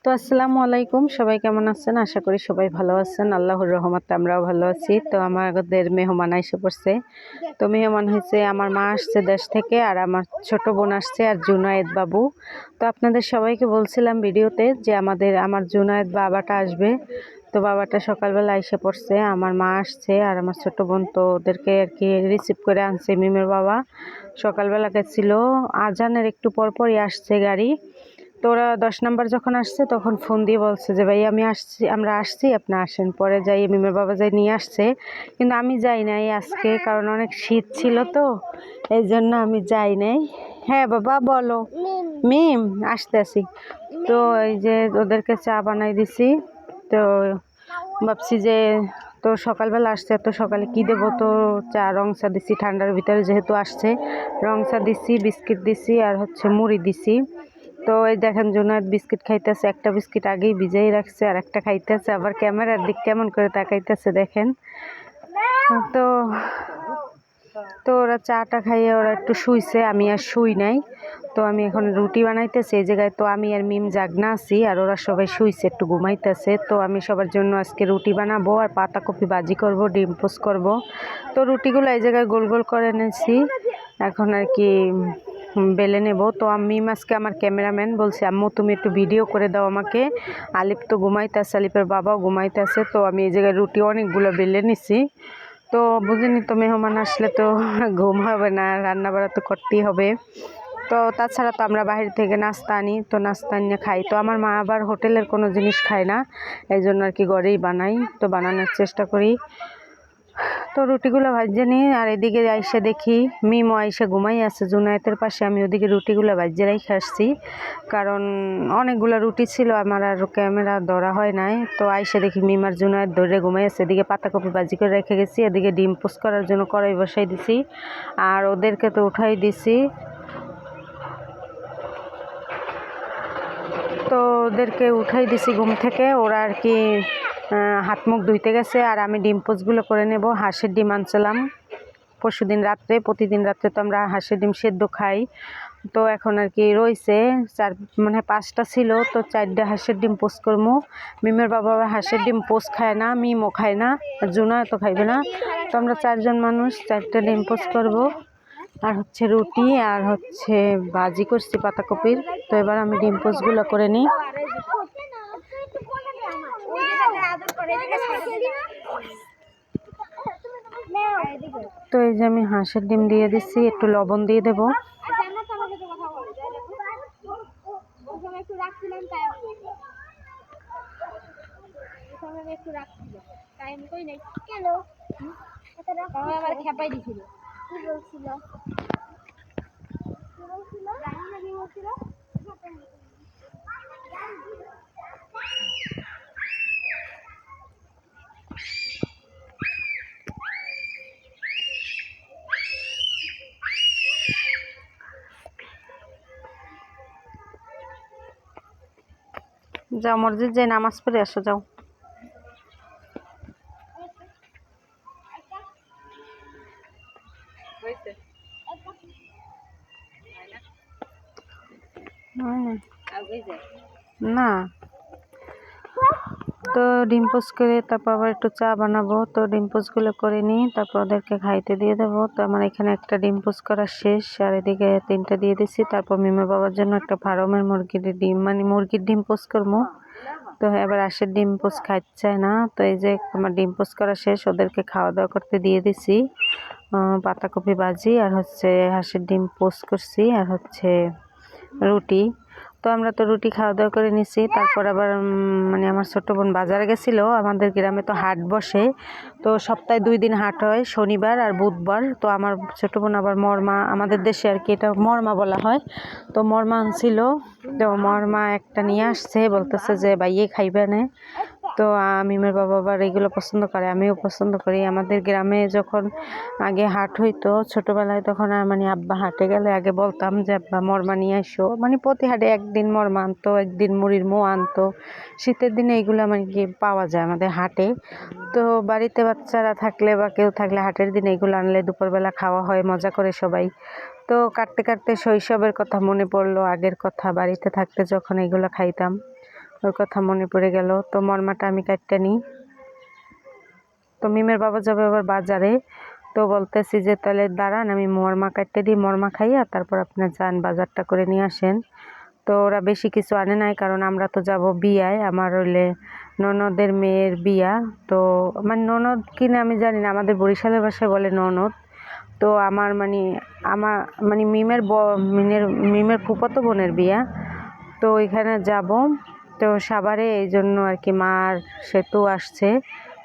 তো আসসালামু আলাইকুম, সবাই কেমন আছেন? আশা করি সবাই ভালো আছেন। আল্লাহর রহমতে আমরাও ভালো আছি। তো আমাদের মেহমান এসে পড়ছে। তো মেহমান হয়েছে, আমার মা আসছে দেশ থেকে, আর আমার ছোট বোন আসছে, আর জুনায়েদ বাবু। তো আপনাদের সবাইকে বলছিলাম ভিডিওতে যে আমার জুনায়েদ বাবাটা আসবে। তো বাবাটা সকালবেলা এসে পড়ছে, আমার মা আসছে আর আমার ছোট বোন। তো ওদেরকে আর কি রিসিভ করে আনছে মিমের বাবা। সকালবেলা গেছিল, আজানের একটু পরপরই আসছে গাড়ি। তো ওরা 10 নম্বর যখন আসছে তখন ফোন দিয়ে বলছে যে ভাই আমরা আসছি, আপনি আসেন। পরে যাই মিমের বাবা যাই নিয়ে আসছে, কিন্তু আমি যাই নাই আজকে, কারণ অনেক শীত ছিল, তো এই জন্য আমি যাই নাই। হ্যাঁ বাবা বলো। মিম আসতে আসি। তো এই যে ওদেরকে চা বানাই দিছি। তো ভাবছি যে তো সকালবেলা আসছে, তো সকালে কি দেবো, তো চা রং চা দিছি, ঠান্ডার ভিতরে যেহেতু আসছে রং চা দিছি, বিস্কিট দিছি, আর হচ্ছে মুড়ি দিছি। তো এই দেখেন জুনায়েদ বিস্কিট খাইতেছে, একটা বিস্কিট আগেই ভিজাই রাখছে, আর একটা খাইতেছে, আবার ক্যামেরার দিক কেমন করে তাকাইতেছে দেখেন। তো তো ওরা চাটা খাইয়ে ওরা একটু শুইছে, আমি আর শুই নাই। তো আমি এখন রুটি বানাইতেছি এই জায়গায়। তো আমি আর মিম জাগনা আছি, আর ওরা সবাই শুইছে, একটু ঘুমাইতেছে। তো আমি সবার জন্য আজকে রুটি বানাবো, আর পাতাকপি ভাজি করব, ডিম পোস্ট করব। তো রুটিগুলো এই জায়গায় গোল গোল করে এনেছি, এখন আর কি বেলে নেব। তো আমি আজকে আমার ক্যামেরাম্যান বলছি, আম্মু তুমি একটু ভিডিও করে দাও আমাকে। আলিফ তো ঘুমাইতেছে, আলিফের বাবাও ঘুমাইতেছে। তো আমি এই জায়গায় রুটি অনেকগুলো বেলে নিছি। তো বুঝিনি তো, মেহমান আসলে তো ঘুম হবে না, রান্না বাড়া তো করতেই হবে। তো তাছাড়া তো আমরা বাইরে থেকে নাস্তা আনি, তো নাস্তা নিয়ে খাই। তো আমার মা আবার হোটেলের কোনো জিনিস খায় না, এই জন্য আর কি ঘরেই বানাই, তো বানানোর চেষ্টা করি। তো রুটিগুলো ভাজে নিই, আর এদিকে আইসে দেখি মিমও আইসে ঘুমাই আছে জুনায়েতের পাশে। আমি ওদিকে রুটিগুলো ভাজে রেখে আসছি, কারণ অনেকগুলো রুটি ছিল, আমার আর ক্যামেরা ধরা হয় নাই। তো আইসে দেখি মিম আর জুনায়েত ধরে ঘুমাই আছে। এদিকে পাতাকপি ভাজি করে রেখে গেছি, এদিকে ডিম পোস্ট করার জন্য কড়াই বসাই দিছি, আর ওদেরকে তো উঠাই দিছি। তো ওদেরকে উঠাই দিছি ঘুম থেকে, ওরা আর কি হাত মুখ ধুইতে গেছে, আর আমি ডিম পোস্টগুলো করে নেব। হাঁসের ডিম আনছিলাম পরশুদিন রাত্রে, প্রতিদিন রাত্রে তো আমরা হাঁসের ডিম সেদ্ধ খাই। তো এখন আর কি রয়েছে 5টা ছিল, তো 4টা হাঁসের ডিম পোস্ট করবো। মিমের বাবা হাঁসের ডিম পোস্ট খায় না, মিমও খায় না, জুনা তো খাইবে না। তো আমরা 4 জন মানুষ, 4টা ডিম পোস্ট করবো, আর হচ্ছে রুটি, আর হচ্ছে ভাজি করছি পাতাকপির। তো এবার আমি ডিম পোস্টগুলো করে নিই। তো এই যে আমি হাঁসের ডিম দিয়ে দিচ্ছি, একটু লবণ দিয়ে দেবো। যাও মসজিদ যাই নামাজ পড়ে আসো, যাও। না, তো ডিম পোস্ট করে তারপর আবার একটু চা বানাবো। তো ডিম পোস্টগুলো করে নিই, তারপর ওদেরকে খাইতে দিয়ে দেবো। তো আমার এখানে একটা ডিম পোস্ট করা শেষ, আর এদিকে 3টা দিয়ে দিচ্ছি। তারপর মিমের বাবার জন্য একটা ফার্মের মুরগির ডিম, মানে মুরগির ডিম পোস্ট করবো। তো এবার হাঁসের ডিম পোস্ট খাইতে চায় না। তো এই যে আমার ডিম পোস্ট করা শেষ, ওদেরকে খাওয়া দাওয়া করতে দিয়ে দিছি। পাতাকপি ভাজি, আর হচ্ছে হাঁসের ডিম পোস্ট করছি, আর হচ্ছে রুটি। তো আমরা তো রুটি খাওয়া দাওয়া করে নিছি। তারপর আবার মানে আমার ছোট বোন বাজারে গেছিলো, আমাদের গ্রামে তো হাট বসে, তো সপ্তাহে 2 দিন হাট হয়, শনিবার আর বুধবার। তো আমার ছোট বোন আবার মরমা, আমাদের দেশে আর কি এটা মরমা বলা হয়, তো মরমা আনছিল। তো মরমা একটা নিয়ে আসছে, বলতেছে যে ভাইয়ে খাইবে না। তো মিমের বাবা আবার এগুলো পছন্দ করে, আমিও পছন্দ করি। আমাদের গ্রামে যখন আগে হাট হইতো ছোটবেলায়, তখন মানে আব্বা হাটে গেলে আগে বলতাম যে আব্বা মরমা নিয়ে আসো, মানে প্রতি হাটে একদিন মরমা আনতো, একদিন মুড়ির মো আনতো। শীতের দিনে এগুলো মানে কি পাওয়া যায় আমাদের হাটে। তো বাড়িতে বাচ্চারা থাকলে বা কেউ থাকলে হাটের দিনে এগুলো আনলে দুপুরবেলা খাওয়া হয় মজা করে সবাই। তো কাটতে কাটতে শৈশবের কথা মনে পড়লো, আগের কথা, বাড়িতে থাকতে যখন এগুলো খাইতাম। ওর কথা মনে পড়ে গেল। তো মরমাটা আমি কাটতে নিই। তো মিমের বাবা যাবে আবার বাজারে, তো বলতেছি যে তাহলে দাঁড়ান আমি মরমা কাটতে দিই, মরমা খাইয়া তারপর আপনার যান বাজারটা করে নিয়ে আসেন। তো ওরা বেশি কিছু আনে নাই, কারণ আমরা তো যাব বিয়ায়, আমার হইলে ননদের মেয়ের বিয়া। তো মানে ননদ কিনা আমি জানি না, আমাদের বরিশালের ভাষায় বলে ননদ। তো আমার মানে মিমের ফুফাতো বোনের বিয়া। তো ওইখানে যাব। তো সাভারে এই জন্য আর কি মার সেতু আসছে,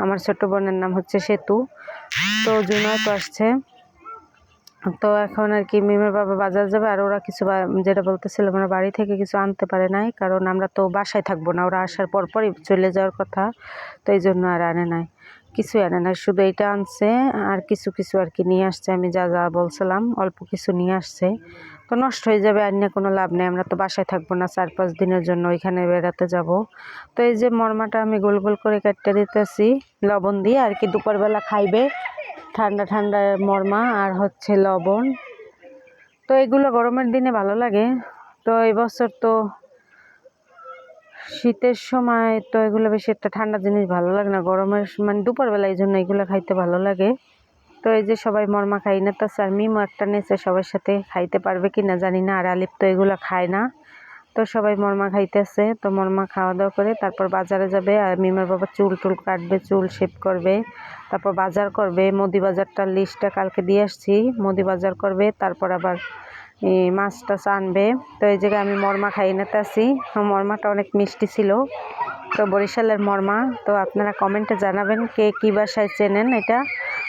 আমার ছোট বোনের নাম হচ্ছে সেতু। তো জুনয়তো আসছে। তো এখন আর কি মিমের বাবা বাজার যাবে, আর ওরা কিছু যেটা বলতেছিল ওরা বাড়ি থেকে কিছু আনতে পারে নাই, কারণ আমরা তো বাসায় থাকবো না, ওরা আসার পরই চলে যাওয়ার কথা। তো এই জন্য আর আনে নাই, কিছুই আনে নাই, শুধু এইটা আনছে আর কিছু কিছু আর কি নিয়ে আসছে। আমি যা যা বলছিলাম অল্প কিছু নিয়ে আসছে। তো নষ্ট হয়ে যাবে, আর নিয়ে কোনো লাভ নেই, আমরা তো বাসায় থাকবো না, 4-5 দিনের জন্য ওইখানে বেড়াতে যাব। তো এই যে মরমাটা আমি গোল গোল করে কাটতে দিতেছি লবণ দিয়ে আর কি, দুপুরবেলা খাইবে ঠান্ডা ঠান্ডা মরমা আর হচ্ছে লবণ। তো এগুলো গরমের দিনে ভালো লাগে। তো এবছর তো শীতের সময় তো এগুলো বেশি একটা ঠান্ডা জিনিস ভালো লাগে না, গরমের মানে দুপুরবেলা এই জন্য এগুলো খাইতে ভালো লাগে। তো এই যে সবাই মরমা খাই না, তো আর মিমও একটা নেছে, সবার সাথে খাইতে পারবে কি না জানি না, আর আলিপ তো এগুলো খায় না। তো সবাই মরমা খাইতেছে। তো মরমা খাওয়া দাওয়া করে তারপর বাজারে যাবে, আর মিমের বাবা চুল টুল কাটবে, চুল শেভ করবে, তারপর বাজার করবে। মুদি বাজারটার লিস্টটা কালকে দিয়ে আসছি, মুদি বাজার করবে, তারপর আবার মাছ টাছ আনবে। তো এই জায়গায় আমি মরমা খাই নিতে আসি, মরমাটা অনেক মিষ্টি ছিল। তো বরিশালের মরমা। তো আপনারা কমেন্টে জানাবেন কে কী বাসায় চেনেন এটা।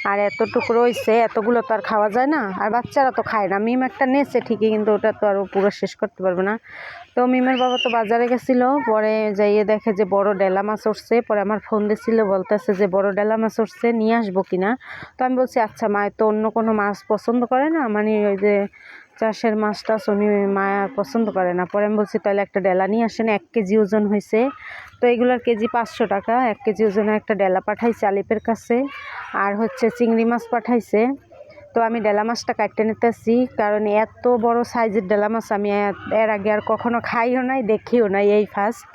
আর এতটুকু রয়েছে, এতগুলো তো আর খাওয়া যায় না, আর বাচ্চারা তো খায় না। মিম একটা নেছে ঠিকই, কিন্তু ওটা তো আর পুরো শেষ করতে পারবে না। তো মিমের বাবা তো বাজারে গেছিলো, পরে যাইয়ে দেখে যে বড় ডেলা মাছ উঠছে। পরে আমার ফোন দিছিল, বলতেছে যে বড় ডেলা মাছ উঠছে, নিয়ে আসবো কিনা। তো আমি বলছি আচ্ছা, মায়ের তো অন্য কোনো মাছ পছন্দ করে না, মানে ওই যে চাষের মাছ টাছ উনি মায়া পছন্দ করে না। পরে আমি বলছি তাহলে একটা ডেলা নিয়ে আসেন, 1 কেজি ওজন হয়েছে। তো এগুলোর কেজি 500 টাকা, 1 কেজি ওজনের একটা ডেলা পাঠাইছে আলিপের কাছে, আর হচ্ছে চিংড়ি মাছ পাঠাইছে। তো আমি ডেলা মাছটা কাটতে নিতেছি, কারণ এত বড় সাইজের ডেলা মাছ আমি এর আগে আর কখনো খাইও নাই, দেখিও নাই, এই ফার্স্ট।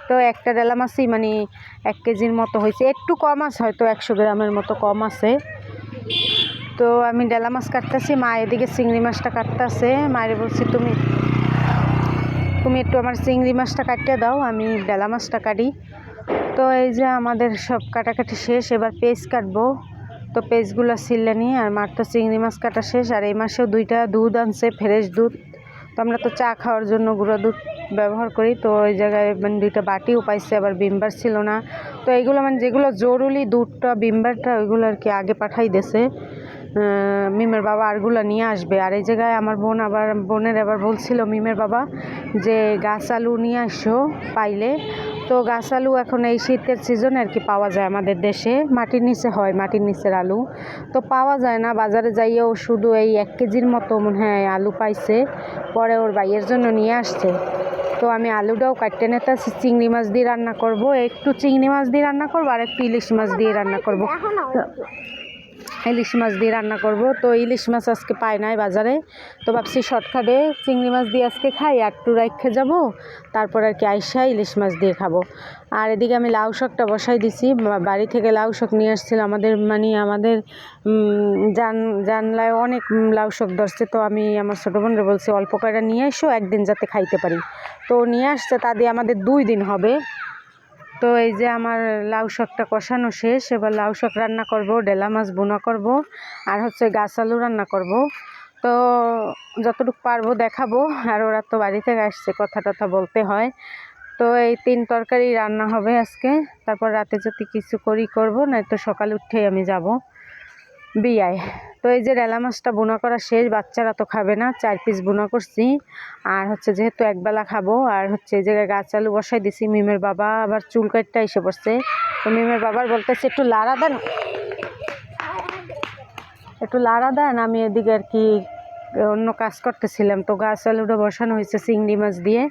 তো একটা ডেলা মাছই মানে 1 কেজির মতো হয়েছে, একটু কম আছে, হয়তো 100 গ্রামের মতো কম আছে। তো আমি ডেলা মাছ কাটতেছি, মা এদিকে চিংড়ি মাছটা কাটতেছে। মায়ের বলছি তুমি একটু আমার চিংড়ি মাছটা কাটিয়ে দাও, আমি ডেলা মাছটা কাটি। তো এই যে আমাদের সব কাটাকাটি শেষ, এবার পেঁয়াজ কাটবো। তো পেঁয়াজগুলো ছিলে নিয়ে, আর মার তো চিংড়ি মাছ কাটা শেষ। আর এই মাসেও 2টা দুধ আনছে, ফ্রেশ দুধ। তো আমরা তো চা খাওয়ার জন্য গুঁড়ো দুধ ব্যবহার করি। তো ওই জায়গায় মানে 2টা বাটিও পাইছে, আবার বিমবার ছিল না। তো এইগুলো মানে যেগুলো জরুরি দুধটা বিমবারটা ওইগুলো আর কি আগে পাঠাই দিয়েছে মিমের বাবা, আরগুলো নিয়ে আসবে। আর এই জায়গায় আমার বোনের আবার বলছিল মিমের বাবা যে গাছ আলু নিয়ে আসো পাইলে। তো গাছ আলু এখন এই শীতের সিজনে আর কি পাওয়া যায় আমাদের দেশে, মাটির নিচে হয়, মাটির নিচের আলু তো পাওয়া যায় না। বাজারে যাইয়েও শুধু এই 1 কেজির মতো মনে হয় আলু পাইছে, পরে ওর ভাইয়ের জন্য নিয়ে আসছে। তো আমি আলুটাও কাটতে নিতে চিংড়ি মাছ দিয়ে রান্না করব, একটু চিংড়ি মাছ দিয়ে রান্না করবো, আর একটু ইলিশ মাছ দিয়ে রান্না করব। ইলিশ মাছ দিয়ে রান্না করব। তো ইলিশ মাছ আজকে পাই নাই বাজারে, তো ভাবছি শর্টকাটে চিংড়ি মাছ দিয়ে আজকে খাই, আর একটু রাইখে যাবো, তারপর আর কি আইসা ইলিশ মাছ দিয়ে খাবো। আর এদিকে আমি লাউ শাকটা বসাই দিছি, বাড়ি থেকে লাউ শাক নিয়ে আসছিল আমাদের জানলায় অনেক লাউ শাক ধরছে। তো আমি আমার ছোটো বোনরা বলছি অল্প কয়টা নিয়ে এসো, একদিন যাতে খাইতে পারি। তো নিয়ে আসছে, তা দিয়ে আমাদের 2 দিন হবে। তো এই যে আমার লাউ শাকটা কষানো শেষ, এবার লাউ শাক রান্না করব, ডেলা মাছ বোনা করব, আর হচ্ছে গাছ আলু রান্না করব। তো যতটুকু পারবো দেখাবো, আর ওরা তো বাড়ি থেকে আসছে, কথা টথা বলতে হয়। তো এই 3 তরকারি রান্না হবে আজকে, তারপর রাতে যদি কিছু করব, নয়তো সকালে উঠেই আমি যাব বিয়ায়। তো এই যে ডেলা মাছটা বোনা করা শেষ, বাচ্চারা তো খাবে না, 4 পিস বোনা করছি, আর হচ্ছে যেহেতু একবেলা খাবো। আর হচ্ছে এই জায়গায় গাছ আলু বসাই দিছি। মিমের বাবা আবার চুল কাটটা এসে পড়ছে। তো মিমের বাবার বলতেছে একটু লাড়া দেন, আমি এদিকে আর কি অন্য কাজ করতেছিলাম। তো গাছ আলুটা বসানো হয়েছে চিংড়ি মাছ দিয়ে,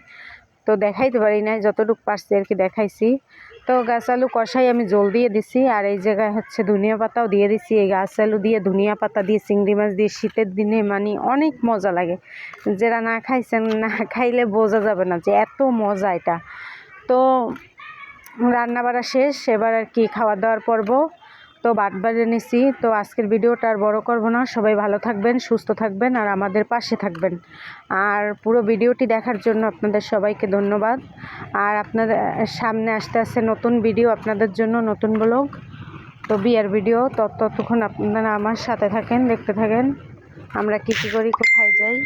তো দেখাইতে পারি নাই, যতটুকু পারছি আর কি দেখাইছি। তো গাছ আলু কষাই আমি জল দিয়ে দিছি, আর এই জায়গায় হচ্ছে ধনিয়া পাতাও দিয়ে দিছি। এই গাছ আলু দিয়ে ধনিয়া পাতা দিয়ে চিংড়ি মাছ দিয়ে শীতের দিনে মানে অনেক মজা লাগে, যারা না খাইছেন, না খাইলে বোঝা যাবে না যে এত মজা এটা। তো তো রান্না বাড়া শেষ, এবার আর কি খাওয়া দাওয়ার পর্ব। তো ভাত বেড়ে নিছি। তো আজকের ভিডিওটা আর বড় করব না। সবাই ভালো থাকবেন, সুস্থ থাকবেন আর আমাদের পাশে থাকবেন। আর পুরো ভিডিওটি দেখার জন্য আপনাদের সবাইকে ধন্যবাদ। আর আপনাদের সামনে আসতে নতুন ভিডিও আপনাদের জন্য, নতুন ব্লগ, তো বিয়ের ভিডিও। ততক্ষণ আপনারা আমার সাথে থাকেন, দেখতে থাকেন আমরা কী করি, কোথায় যাই।